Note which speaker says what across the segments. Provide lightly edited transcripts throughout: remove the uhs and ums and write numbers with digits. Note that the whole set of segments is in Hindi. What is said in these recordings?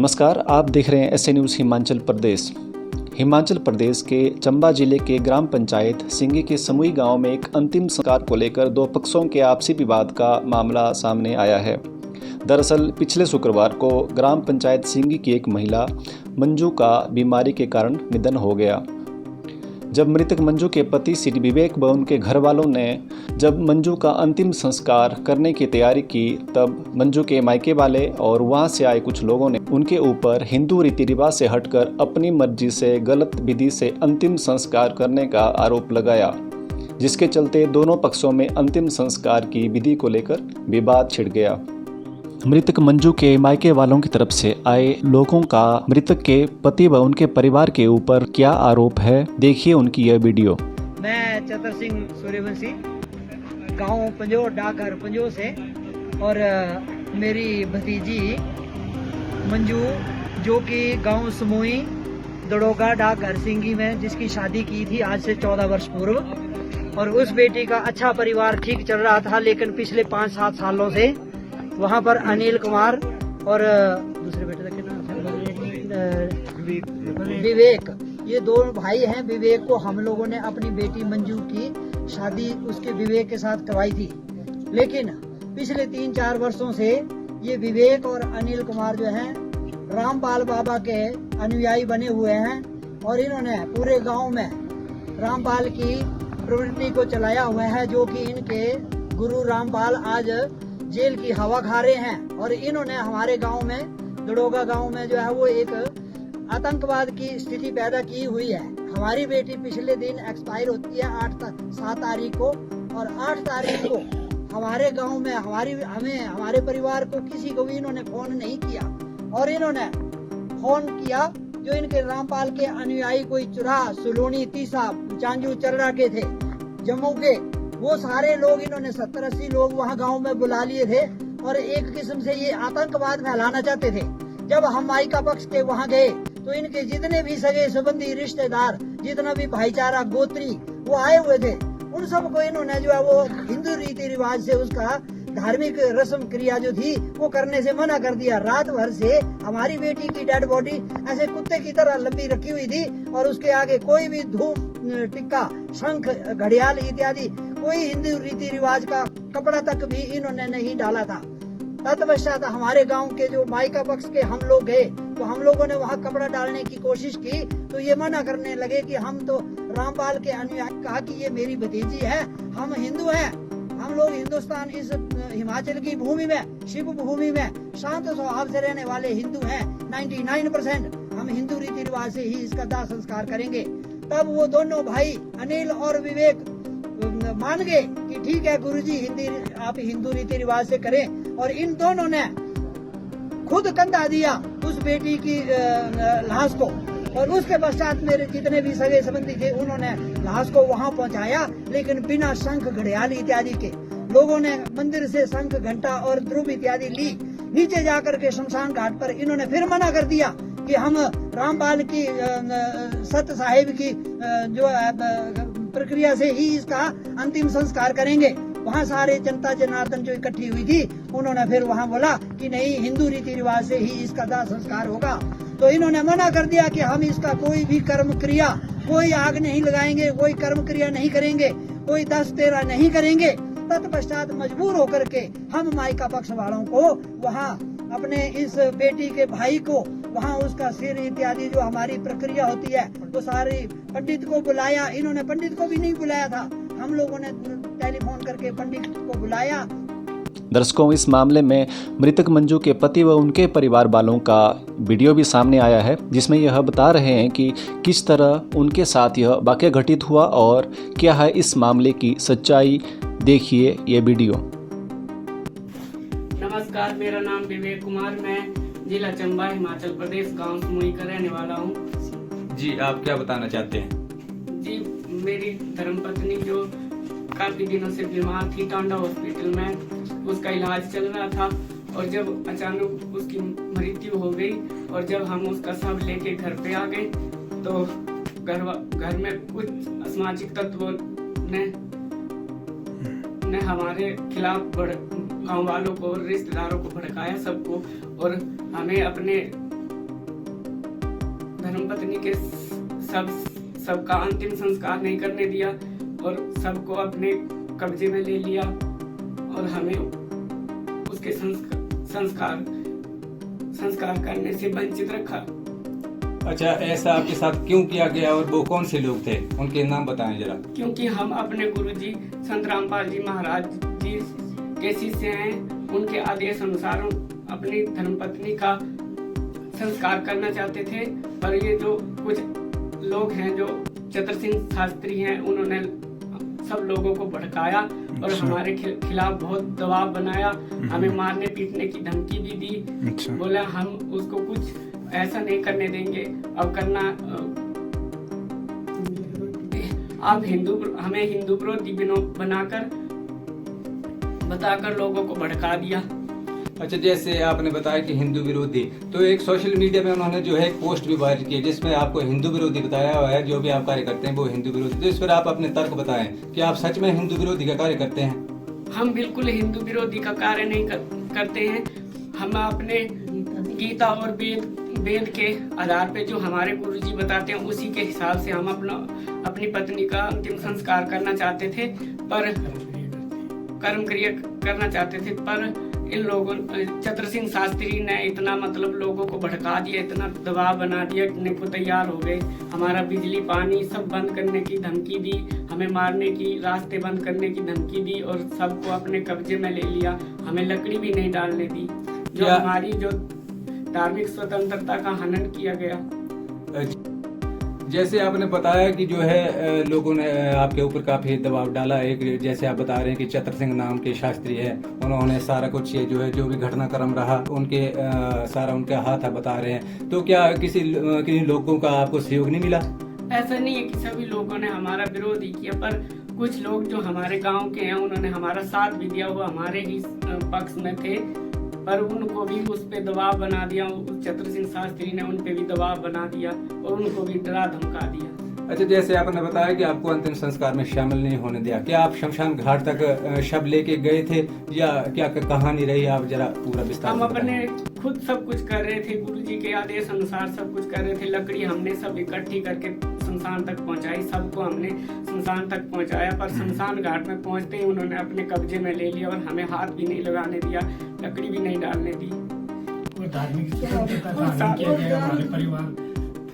Speaker 1: नमस्कार, आप देख रहे हैं एसए न्यूज़ हिमाचल प्रदेश। हिमाचल प्रदेश के चंबा जिले के ग्राम पंचायत सिंगी के समुई गांव में एक अंतिम संस्कार को लेकर दो पक्षों के आपसी विवाद का मामला सामने आया है। दरअसल पिछले शुक्रवार को ग्राम पंचायत सिंगी की एक महिला मंजू का बीमारी के कारण निधन हो गया। जब मृतक मंजू के पति श्री विवेक व उनके घर वालों ने जब मंजू का अंतिम संस्कार करने की तैयारी की, तब मंजू के मायके वाले और वहां से आए कुछ लोगों ने उनके ऊपर हिंदू रीति रिवाज से हटकर अपनी मर्जी से गलत विधि से अंतिम संस्कार करने का आरोप लगाया, जिसके चलते दोनों पक्षों में अंतिम संस्कार की विधि को लेकर विवाद छिड़ गया। मृतक मंजू के मायके वालों की तरफ से आए लोगों का मृतक के पति व उनके परिवार के ऊपर क्या आरोप है, देखिए उनकी यह वीडियो।
Speaker 2: मैं चतर सिंह सूर्यवंशी, गांव पंजो, डाकघर पंजो से, और मेरी भतीजी मंजू जो कि गांव समोई दड़ोगा डाकघर सिंगी में जिसकी शादी की थी आज से 14 वर्ष पूर्व, और उस बेटी का अच्छा परिवार ठीक चल रहा था, लेकिन पिछले 5-7 सालों से वहाँ पर अनिल कुमार और दूसरे बेटे का नाम विवेक, ये दो भाई हैं। विवेक को हम लोगों ने अपनी बेटी मंजू की शादी उसके विवेक के साथ करवाई थी, लेकिन पिछले 3-4 वर्षों से ये विवेक और अनिल कुमार जो हैं रामपाल बाबा के अनुयायी बने हुए हैं, और इन्होंने पूरे गांव में रामपाल की प्रवृत्ति को चलाया हुआ है, जो कि इनके गुरु रामपाल आज जेल की हवा खा रहे हैं। और इन्होंने हमारे गांव में, दड़ोगा गांव में जो है वो एक आतंकवाद की स्थिति पैदा की हुई है। हमारी बेटी पिछले दिन एक्सपायर होती है 7 तारीख को, और 8 तारीख को हमारे गांव में हमारे परिवार को किसी को भी इन्होंने फोन नहीं किया, और इन्होंने फोन किया जो इनके रामपाल के अनुयायी कोई चुरा, सुलोनी, तीसा, चांजू, चर्रा के थे, जम्मू के, वो सारे लोग इन्होंने 70-80 लोग वहाँ गांव में बुला लिए थे, और एक किस्म से ये आतंकवाद फैलाना चाहते थे। जब हम माइका पक्ष के वहाँ गए तो इनके जितने भी सगे संबंधी, रिश्तेदार, जितना भी भाईचारा, गोत्री वो आए हुए थे, उन सबको इन्होंने जो है वो हिंदू रीति रिवाज से उसका धार्मिक रस्म क्रिया जो थी वो करने से मना कर दिया। रात भर से हमारी बेटी की डेड बॉडी ऐसे कुत्ते की तरह लंबी रखी हुई थी, और उसके आगे कोई भी धूप, टिक्का, शंख, घड़ियाल इत्यादि कोई हिंदू रीति रिवाज का कपड़ा तक भी इन्होंने नहीं डाला था। तत्पश्चात हमारे गांव के जो माइका पक्ष के हम लोग गए तो हम लोगों ने वहाँ कपड़ा डालने की कोशिश की, तो ये मना करने लगे कि हम तो रामपाल के अनुयायी। कहा कि ये मेरी भतीजी है, हम हिंदू हैं, हम लोग हिंदुस्तान, इस हिमाचल की भूमि में, शिव भूमि में शांत स्वभाव से रहने वाले हिंदू हैं 99%। हम हिंदू रीति रिवाज से ही इसका दाह संस्कार करेंगे। तब वो दोनों भाई अनिल और विवेक मान गए कि ठीक है गुरुजी, आप हिंदू रीति रिवाज से करें, और इन दोनों ने खुद कंधा दिया उस बेटी की लाश को, और उसके पश्चात मेरे जितने भी सगे संबंधी थे उन्होंने लाश को वहां पहुंचाया, लेकिन बिना शंख, घड़ियाल इत्यादि के। लोगों ने मंदिर से शंख, घंटा और ध्रुव इत्यादि ली। नीचे जाकर के शमशान घाट पर इन्होंने फिर मना कर दिया कि हम रामपाल की सत साहिब की जो प्रक्रिया से ही इसका अंतिम संस्कार करेंगे। वहाँ सारे जनता जनार्दन जो इकट्ठी हुई थी उन्होंने फिर वहाँ बोला कि नहीं, हिंदू रीति रिवाज से ही इसका दाह संस्कार होगा। तो इन्होंने मना कर दिया कि हम इसका कोई भी कर्म क्रिया, कोई आग नहीं लगाएंगे, कोई कर्म क्रिया नहीं करेंगे, कोई 10-13 नहीं करेंगे। तत्पश्चात मजबूर होकर के हम माइका पक्ष वालों को वहाँ अपने इस बेटी के भाई को वहाँ उसका सिर इत्यादि जो हमारी प्रक्रिया होती है वो सारी पंडित को बुलाया। इन्होंने पंडित को भी नहीं बुलाया था, हम लोगों ने टेलीफोन करके पंडित को बुलाया।
Speaker 1: दर्शकों, इस मामले में मृतक मंजू के पति व उनके परिवार वालों का वीडियो भी सामने आया है, जिसमें यह बता रहे हैं कि किस तरह उनके साथ यह वाकया घटित हुआ और क्या है इस मामले की सच्चाई। देखिए ये वीडियो।
Speaker 3: नमस्कार, मेरा नाम विवेक कुमार, मैं जिला चंबा, हिमाचल प्रदेश, गांव समोई का रहने वाला हूं।
Speaker 4: जी, आप क्या बताना चाहते हैं?
Speaker 3: जी, मेरी धर्मपत्नी जो काफी दिनों से बीमार थी, टांडा हॉस्पिटल में उसका इलाज चल रहा था, और जब अचानक उसकी मृत्यु हो गई, और जब हम उसका शव लेके घर पे आ गए तो घर में कुछ असामाजिक तत्वों ने हमारे खिलाफ गांव वालों को, रिश्तेदारों को भड़काया सबको, और हमें अपने धर्मपत्नी के सबका अंतिम संस्कार नहीं करने दिया और सबको अपने कब्जे में ले लिया और हमें उसके संस्कार करने से वंचित रखा।
Speaker 4: अच्छा, ऐसा आपके साथ क्यों किया गया और वो कौन से लोग थे, उनके नाम बताएं जरा।
Speaker 3: क्योंकि हम अपने गुरुजी संत रामपाल जी महाराज जी के शिष्य हैं, उनके आदेश अनुसार अपनी धर्मपत्नी का संस्कार करना चाहते थे, पर ये जो कुछ लोग हैं जो चतर सिंह शास्त्री हैं, उन्होंने सब लोगों को भड़काया और हमारे खिलाफ बहुत दबाव बनाया, हमें मारने पीटने की धमकी भी दी। बोला हम उसको कुछ ऐसा नहीं करने देंगे, अब करना आप हमें हिंदू विरोधी बताकर लोगों को भड़का दिया।
Speaker 4: अच्छा, जैसे आपने बताया कि हिंदू विरोधी, तो एक सोशल मीडिया में उन्होंने जो है एक पोस्ट भी वायरल की है जिसमें आपको हिंदू विरोधी बताया हुआ है, जो भी आप कार्य करते हैं वो हिंदू विरोधी। तो इस पर आप अपने तर्क बताएं कि आप सच में हिंदू विरोधी का कार्य करते हैं।
Speaker 3: हम बिल्कुल हिंदू विरोधी का कार्य नहीं करते हैं। हम अपने गीता और वेद के आधार पे जो हमारे गुरुजी बताते हैं उसी के हिसाब से हम अपनी पत्नी का अंतिम संस्कार करना चाहते थे, पर कर्म क्रिया करना चाहते थे, पर इन लोगों चतर सिंह शास्त्री ने इतना लोगों को भड़का दिया, इतना दबाव बना दिया कि को तैयार हो गए। हमारा बिजली पानी सब बंद करने की धमकी दी, हमें मारने की, रास्ते बंद करने की धमकी दी और सबको अपने कब्जे में ले लिया। हमें लकड़ी भी नहीं डालने दी, जो हमारी जो धार्मिक स्वतंत्रता का हनन किया गया।
Speaker 4: जैसे आपने बताया कि जो है लोगों ने आपके ऊपर काफी दबाव डाला, एक जैसे आप बता रहे हैं कि चतर सिंह नाम के शास्त्री है, उन्होंने सारा कुछ ये जो भी घटनाक्रम रहा उनके सारा उनका हाथ बता रहे हैं। तो क्या किसी लोगों का आपको सहयोग नहीं मिला?
Speaker 3: ऐसा नहीं है कि सभी लोगों ने हमारा विरोध ही किया, पर कुछ लोग जो हमारे गाँव के हैं उन्होंने हमारा साथ भी दिया, वो हमारे ही पक्ष में थे, पर उनको भी उस पे दबाव बना दिया। चतर सिंह शास्त्री ने उन पे भी दबाव बना दिया और उनको भी डरा धमका दिया।
Speaker 4: अच्छा, जैसे आपने बताया कि आपको अंतिम संस्कार में शामिल नहीं होने दिया, क्या आप शमशान घाट तक शव लेके गए थे या क्या कहानी रही, आप जरा पूरा विस्तार
Speaker 3: हम अपने खुद सब कुछ कर रहे थे, गुरुजी के आदेश अनुसार सब कुछ कर रहे थे। लकड़ी हमने सब इकट्ठी करके शमशान तक पहुंचाई, सबको हमने शमशान तक पहुंचाया, पर शमशान घाट में पहुंचते ही उन्होंने अपने कब्जे में ले लिया और हमें हाथ भी नहीं लगाने दिया, लकड़ी भी नहीं डालने दी।
Speaker 5: धार्मिक स्वतंत्रता का हनन किया गया हमारे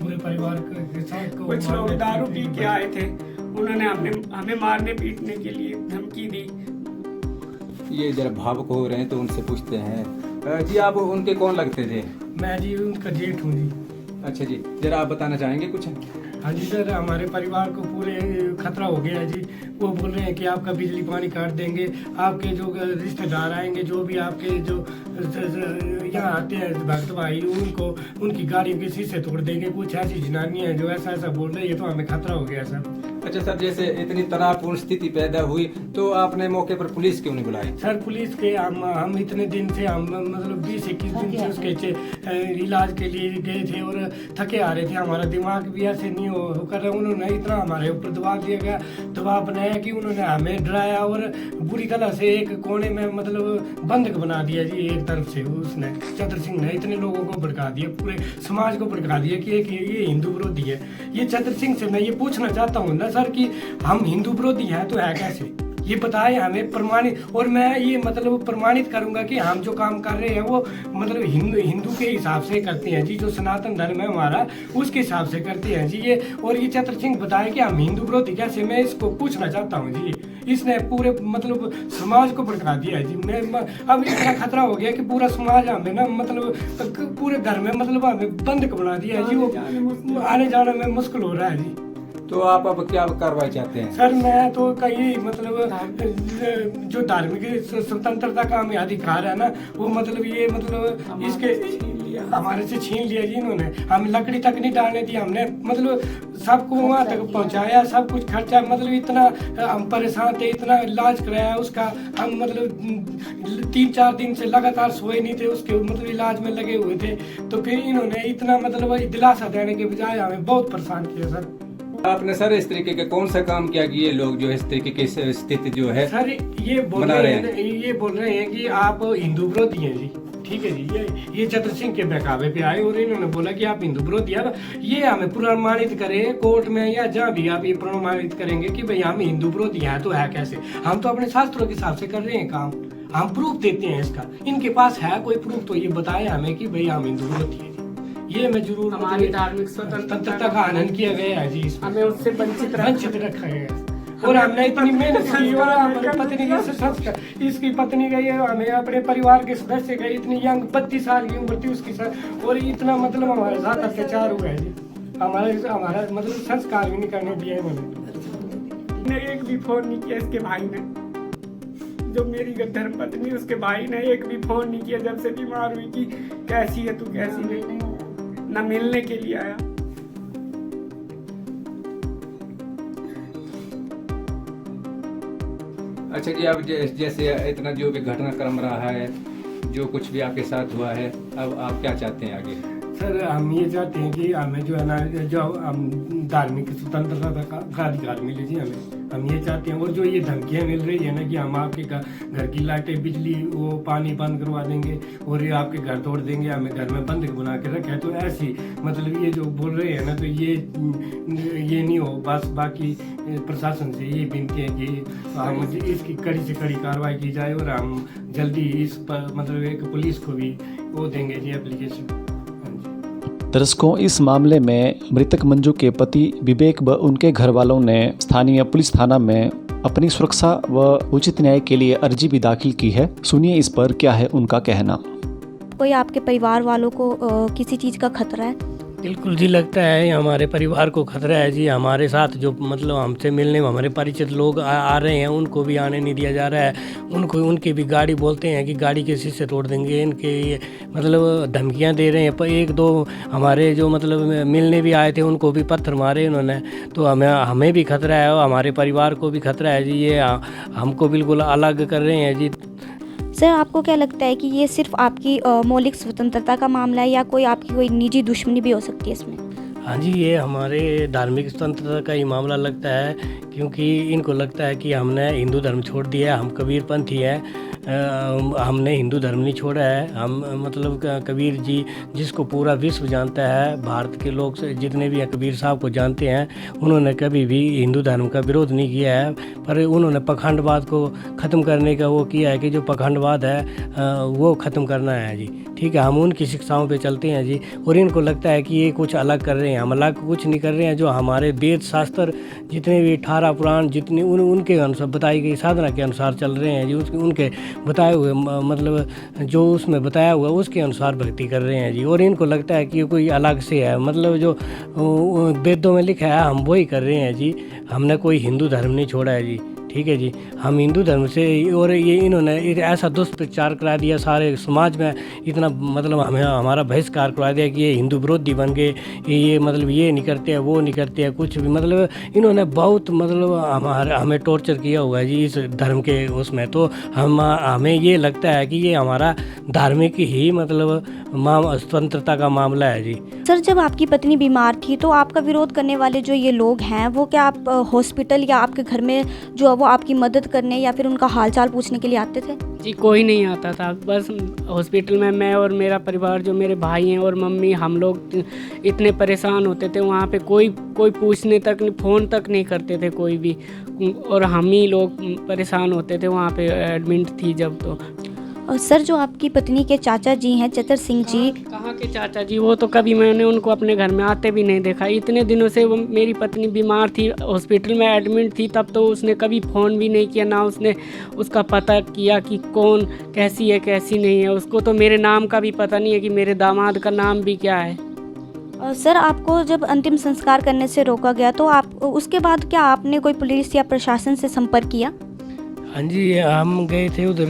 Speaker 5: पूरे परिवार के साथ।
Speaker 3: कुछ लोग दारू पी के आए थे, उन्होंने हमें मारने पीटने के लिए धमकी दी।
Speaker 4: ये जरा भावुक हो रहे हैं तो उनसे पूछते हैं। जी, आप उनके कौन लगते थे?
Speaker 5: मैं जी उनका जेठ हूँ जी।
Speaker 4: अच्छा जी, जरा आप बताना चाहेंगे कुछ?
Speaker 5: हाँ जी सर, हमारे परिवार को पूरे खतरा हो गया है जी। वो बोल रहे हैं कि आपका बिजली पानी काट देंगे, आपके जो रिश्तेदार आएंगे, जो भी आपके जो यहाँ आते हैं भक्त भाई, उनकी गाड़ियों के शीशे तोड़ देंगे। कुछ ऐसी जनानियाँ हैं जो ऐसा बोल रही है, तो हमें खतरा हो गया सर।
Speaker 4: अच्छा सर, जैसे इतनी तनावपूर्ण स्थिति पैदा हुई तो आपने मौके पर पुलिस क्यों नहीं बुलाई?
Speaker 5: सर पुलिस के हम इतने दिन से हम 20-21 दिन से उसके इलाज के लिए गए थे और थके आ रहे थे। हमारा दिमाग भी ऐसे नहीं होकर उन्होंने इतना हमारे ऊपर दबाव दिया गया, दबाव बनाया कि उन्होंने हमें डराया और बुरी तरह से एक कोने में बंधक बना दिया जी। एक तरफ से उसने चतर सिंह ने इतने लोगों को भड़का दिया, पूरे समाज को भड़का दिया कि ये हिंदू विरोधी है। ये चतर सिंह से मैं ये पूछना चाहता हूँ ना सर कि हम हिंदू विरोधी हैं तो है कैसे, ये बताए हमें प्रमाणित। और मैं ये प्रमाणित करूंगा कि हम जो काम कर रहे हैं वो हिंदू के हिसाब से करते हैं जी, जो सनातन धर्म है हमारा उसके हिसाब से करते हैं जी ये। और ये चतर सिंह बताए कि हम हिंदू विरोधी कैसे, मैं इसको पूछना चाहता हूँ जी। इसने पूरे समाज को भड़का दिया है जी। मैं अब इतना खतरा हो गया कि पूरा समाज हमें ना पूरे घर में हमें बंधक बना दिया है जी। वो आने जाने में मुश्किल हो रहा है जी।
Speaker 4: तो आप अब क्या कार्रवाई चाहते हैं?
Speaker 5: सर मैं तो कहीं जो धार्मिक स्वतंत्रता का हमें अधिकार है ना, वो ये इसके हमारे से छीन लिया जी इन्होंने। हमें लकड़ी तक नहीं डालने दी, हमने सबको वहाँ तक पहुँचाया, सब कुछ खर्चा इतना हम परेशान थे, इतना इलाज कराया उसका। हम 3-4 दिन से लगातार सोए नहीं थे, उसके इलाज में लगे हुए थे। तो फिर इन्होंने इतना दिलासा देने के बजाय हमें बहुत परेशान किया सर।
Speaker 4: आपने सर इस तरीके का कौन सा काम किया कि ये लोग जो इस तरीके की स्थिति जो है
Speaker 5: सर ये बोल रहे हैं कि आप हिंदू विरोधी हैं जी, ठीक है जी, ये चतर सिंह के बहकावे पे आए और इन्होंने बोला कि आप हिंदू विरोधी है। ये हमें प्रमाणित करें कोर्ट में या जहाँ भी आप ये प्रमाणित करेंगे कि भाई हम हिंदू विरोधी हैं, तो है कैसे? हम तो अपने शास्त्रों के हिसाब से कर रहे हैं काम, हम प्रूफ देते हैं इसका। इनके पास है कोई प्रूफ तो ये बताए हमें कि भाई हम हिंदू विरोधी है। ये मैं जरूर,
Speaker 3: हमारी धार्मिक स्वतंत्रता
Speaker 5: का हनन किया गया है जी,
Speaker 3: हमें उससे वंचित
Speaker 5: रखा गया है। और हमने इतनी मेहनत की और हमारी पत्नी के संस्कार, इसकी पत्नी का ये हमें अपने परिवार के सदस्य का इतनी यंग 32 साल की उम्र थी उसकी साथ, और इतना मतलब हमारे साथ अत्याचार हुआ है जी। हमारा मतलब संस्कार भी नहीं करने दिया इन्होंने।
Speaker 6: एक भी फोन नहीं किया इसके भाई ने, जो मेरी धर्म पत्नी उसके भाई ने एक भी फोन नहीं किया जब से बीमार हुई कि कैसी है तू कैसी नहीं, न मिलने के लिए आया।
Speaker 4: अच्छा जी, अब जैसे इतना जो भी घटनाक्रम रहा है, जो कुछ भी आपके साथ हुआ है, अब आप क्या चाहते हैं आगे?
Speaker 5: सर हम ये चाहते हैं कि हमें जो है ना, जो हम धार्मिक स्वतंत्रता का अधिकार मिले जी हम ये चाहते हैं। और जो ये धमकियाँ मिल रही है ना कि हम आपके घर की लाइटें, बिजली, वो पानी बंद करवा देंगे और ये आपके घर तोड़ देंगे, हमें घर में बंधक बना के रखे, तो ऐसी मतलब ये जो बोल रहे हैं ना, तो ये नहीं हो। बस बाकी प्रशासन से ये विनती है कि हम इसकी कड़ी से कड़ी कार्रवाई की जाए और हम जल्दी इस पर मतलब एक पुलिस को भी वो देंगे जी एप्लीकेशन।
Speaker 1: दर्शकों, इस मामले में मृतक मंजू के पति विवेक व उनके घर वालों ने स्थानीय पुलिस थाना में अपनी सुरक्षा व उचित न्याय के लिए अर्जी भी दाखिल की है। सुनिए इस पर क्या है उनका कहना।
Speaker 7: कोई आपके परिवार वालों को किसी चीज़ का खतरा है?
Speaker 5: बिल्कुल जी, लगता है हमारे परिवार को खतरा है जी। हमारे साथ जो मतलब हमसे मिलने में हमारे परिचित लोग आ रहे हैं, उनको भी आने नहीं दिया जा रहा है। उनकी भी गाड़ी बोलते हैं कि गाड़ी के शीशे तोड़ देंगे, इनके मतलब धमकियां दे रहे हैं। पर एक दो हमारे जो मतलब मिलने भी आए थे उनको भी पत्थर मारे इन्होंने, तो हमें भी खतरा है और हमारे परिवार को भी खतरा है जी। ये हमको बिल्कुल अलग कर रहे हैं जी।
Speaker 7: सर, आपको क्या लगता है कि ये सिर्फ आपकी मौलिक स्वतंत्रता का मामला है या कोई आपकी कोई निजी दुश्मनी भी हो सकती है इसमें?
Speaker 5: हाँ जी, ये हमारे धार्मिक स्वतंत्रता का ही मामला लगता है, क्योंकि इनको लगता है कि हमने हिंदू धर्म छोड़ दिया है, हम कबीरपंथी हैं। हमने हिंदू धर्म नहीं छोड़ा है। हम मतलब कबीर जी जिसको पूरा विश्व जानता है, भारत के लोग जितने भी हैं कबीर साहब को जानते हैं, उन्होंने कभी भी हिंदू धर्म का विरोध नहीं किया है, पर उन्होंने पखंडवाद को ख़त्म करने का वो किया है कि जो पखंडवाद है वो ख़त्म करना है जी। ठीक है, हम उनकी शिक्षाओं पे चलते हैं जी। और इनको लगता है कि ये कुछ अलग कर रहे हैं, हम अलग कुछ नहीं कर रहे हैं। जो हमारे वेद शास्त्र जितने भी 18 पुराण जितने उनके अनुसार बताई गई साधना के अनुसार चल रहे हैं जी। उनके बताए हुए मतलब जो उसमें बताया हुआ उसके अनुसार भक्ति कर रहे हैं जी। और इनको लगता है कि ये कोई अलग से है, मतलब जो वेदों में लिखा है हम वही कर रहे हैं जी। हमने कोई हिंदू धर्म नहीं छोड़ा है जी। ठीक है जी, हम हिंदू धर्म से, और ये इन्होंने ऐसा दुष्प्रचार करा दिया सारे समाज में, इतना मतलब हमारा बहिष्कार करवा दिया कि ये हिंदू विरोधी बन गए, ये मतलब ये नहीं करते हैं, वो नहीं करते हैं, कुछ भी मतलब इन्होंने बहुत मतलब हमें टॉर्चर किया हुआ है जी इस धर्म के उसमें। तो हमें ये लगता है कि ये हमारा धार्मिक ही मतलब स्वतंत्रता का मामला है जी।
Speaker 7: सर, जब आपकी पत्नी बीमार थी तो आपका विरोध करने वाले जो ये लोग हैं, वो क्या आप हॉस्पिटल या आपके घर में जो वो आपकी मदद करने या फिर उनका हालचाल पूछने के लिए आते थे?
Speaker 3: जी, कोई नहीं आता था। बस हॉस्पिटल में मैं और मेरा परिवार, जो मेरे भाई हैं और मम्मी, हम लोग इतने परेशान होते थे। वहाँ पे कोई पूछने तक नहीं, फ़ोन तक नहीं करते थे कोई भी, और हम ही लोग परेशान होते थे वहाँ पे एडमिट थी जब। तो
Speaker 7: सर, जो आपकी पत्नी के चाचा जी हैं चतर सिंह जी,
Speaker 3: कहाँ के चाचा जी? वो तो कभी मैंने उनको अपने घर में आते भी नहीं देखा। इतने दिनों से वो मेरी पत्नी बीमार थी, हॉस्पिटल में एडमिट थी, तब तो उसने कभी फ़ोन भी नहीं किया, ना उसने उसका पता किया कि कौन कैसी है कैसी नहीं है। उसको तो मेरे नाम का भी पता नहीं है कि मेरे दामाद का नाम भी क्या है।
Speaker 7: सर, आपको जब अंतिम संस्कार करने से रोका गया तो आप उसके बाद क्या आपने कोई पुलिस या प्रशासन से संपर्क किया?
Speaker 5: हाँ जी, हम गए थे उधर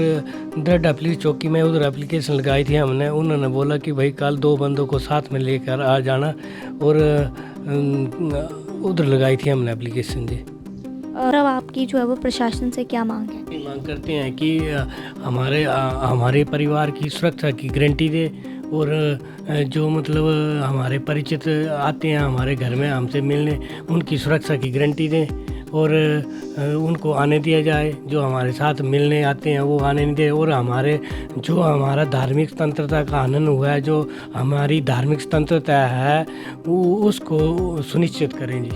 Speaker 5: दरडा पुलिस चौकी में, उधर एप्लीकेशन लगाई थी हमने। उन्होंने बोला कि भाई कल 2 बंदों को साथ में लेकर आ जाना, और उधर लगाई थी हमने एप्लीकेशन जी।
Speaker 7: और अब आपकी जो है वो प्रशासन से क्या मांग है?
Speaker 5: मांग करते हैं कि हमारे परिवार की सुरक्षा की गारंटी दे, और जो मतलब हमारे परिचित आते हैं हमारे घर में हमसे मिलने, उनकी सुरक्षा की गारंटी दें। और उनको आने दिया जाए। जो हमारे साथ मिलने आते हैं वो आने नहीं दे, और हमारा धार्मिक स्वतंत्रता का हनन हुआ है, जो हमारी धार्मिक स्वतंत्रता है वो उसको सुनिश्चित करें जी।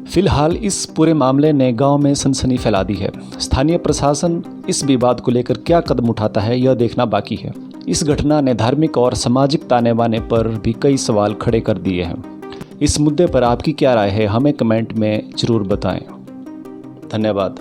Speaker 1: फिलहाल इस पूरे मामले ने गांव में सनसनी फैला दी है। स्थानीय प्रशासन इस विवाद को लेकर क्या कदम उठाता है यह देखना बाकी है। इस घटना ने धार्मिक और सामाजिक ताने बाने पर भी कई सवाल खड़े कर दिए हैं। इस मुद्दे पर आपकी क्या राय है, हमें कमेंट में ज़रूर बताएं। धन्यवाद।